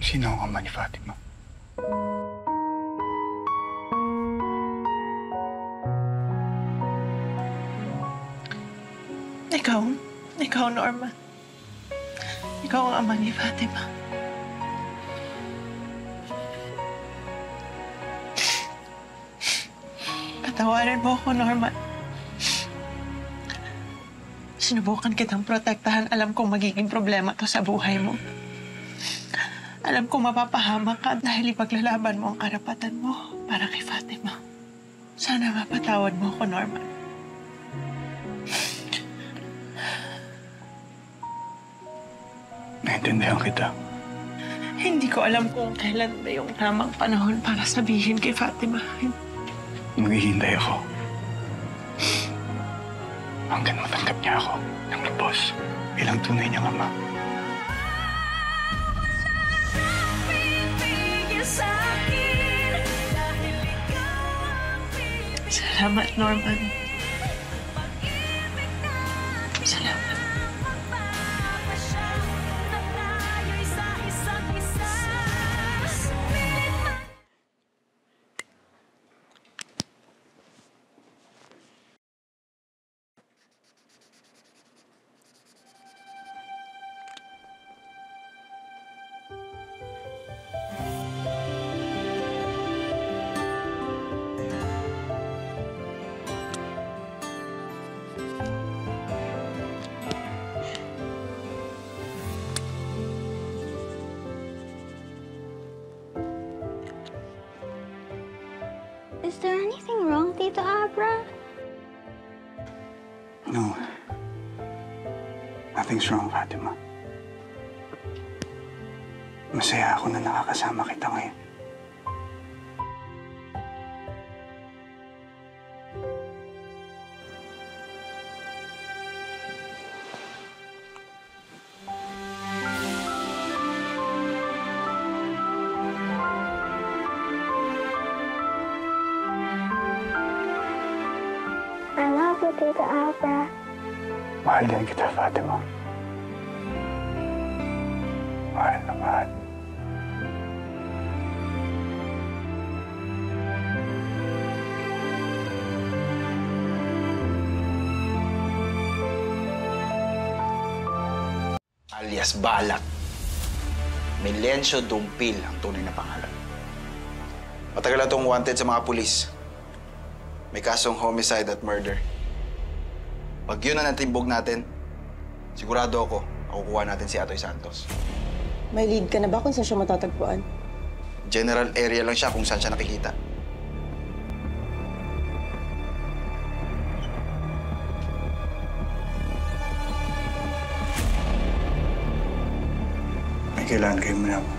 Sino ang ama ni Fatima? Ikaw, Norman. Ikaw ang ama ni Fatima. Patawarin mo ako, Norman. Sinubukan kitang protektahan. Alam kong magiging problema to sa buhay mo. Alam kong mapapahamak ka dahil ipaglalaban mo ang karapatan mo para kay Fatima. Sana mapatawad mo ako, Norman. Naintindihan kita. Hindi ko alam kung kailan ba yung tamang panahon para sabihin kay Fatima. Maghihintay ako. Hanggang matanggap niya ako ng lubos bilang tunay niyang ama. Salamat, Norman. Salamat. Is there anything wrong, Tito Abra? No. Nothing's wrong, Fatima. Masaya ako na nakakasama kita ngayon. I love you, Tito Abra. Mahal din kita, Fatima. Mahal na mahal. Alias Balat. Melencio Dumpil ang tunay na pangalan. Matagal na itong wanted sa mga pulis. May kasong homicide at murder. Pag yun ang natimbog natin, sigurado ako, makukuha natin si Atoy Santos. May lead ka na ba kung saan siya matatagpuan? General area lang siya kung saan siya nakikita. May kailangan kayo muna mo.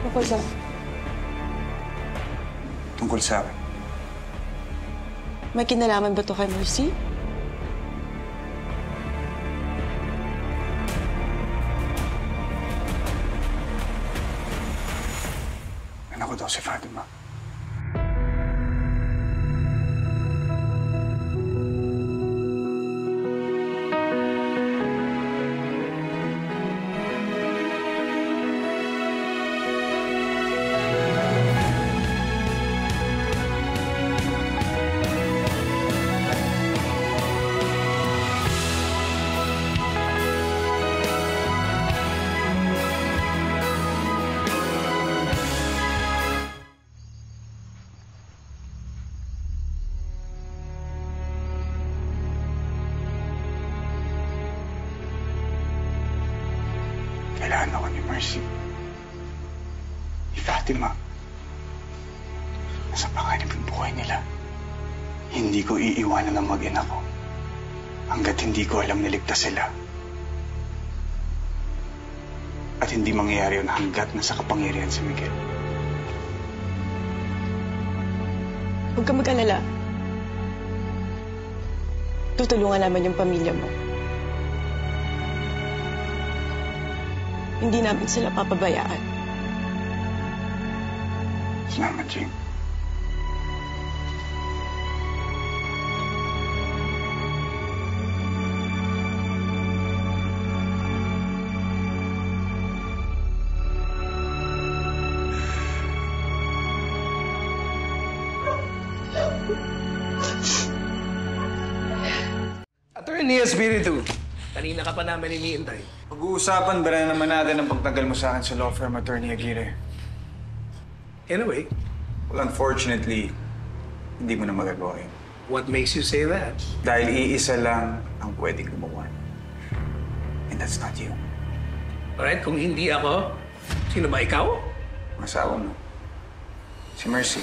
Tungkol sa... Tungkol sa akin. May kinalaman ba to kay Mercy? Anak ko daw si Fatima. Kailangan ako ni Mercy. Ni Fatima. Nasa panganib yung buhay nila. Hindi ko iiwanan ang mag-ina ko hanggat hindi ko alam na ligtas sila. At hindi mangyayari yun hanggat nasa kapangyarihan si Miguel. Huwag ka mag-alala. Tutulungan naman yung pamilya mo. Hindi namin sila papabayaan. Salamat, Jane. Attorney Espiritu, kanina ka pa namin iniintay. Pag-uusapan ba na naman natin ang pagtagal mo sa akin sa law firm, Attorney Aguirre? Anyway, Well, unfortunately, hindi mo na magagawa yun. what makes you say that? Dahil iisa lang ang pwedeng gumawa. And that's not you. Alright, kung hindi ako, sino ba ikaw? Ang asawa mo. Si Mercy.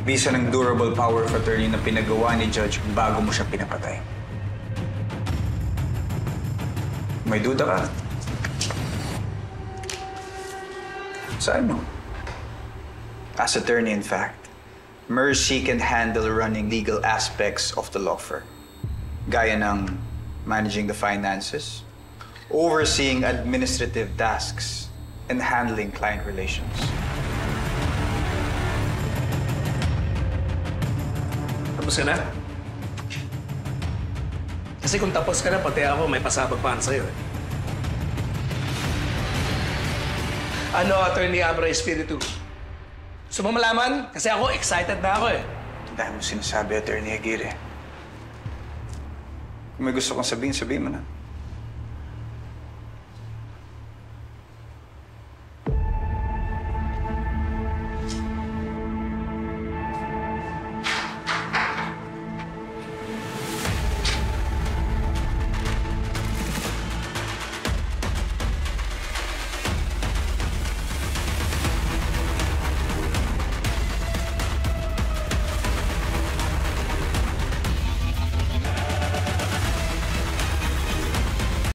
Bisa ng durable power of attorney na pinagawa ni Judge bago mo siya pinapatay. May duda ka? Saan mo? As attorney, in fact, Mercy can handle running legal aspects of the law firm. Gaya ng managing the finances, overseeing administrative tasks, and handling client relations. Tapos ka na? Kasi kung tapos ka na, pati ako may pasabag pa sa'yo. Ano, Attorney Abra Espiritu? Gusto mo malaman? Kasi ako, excited na ako eh. Dahil mo sinasabi, Attorney Aguirre. Kung may gusto kong sabihin, sabihin mo na.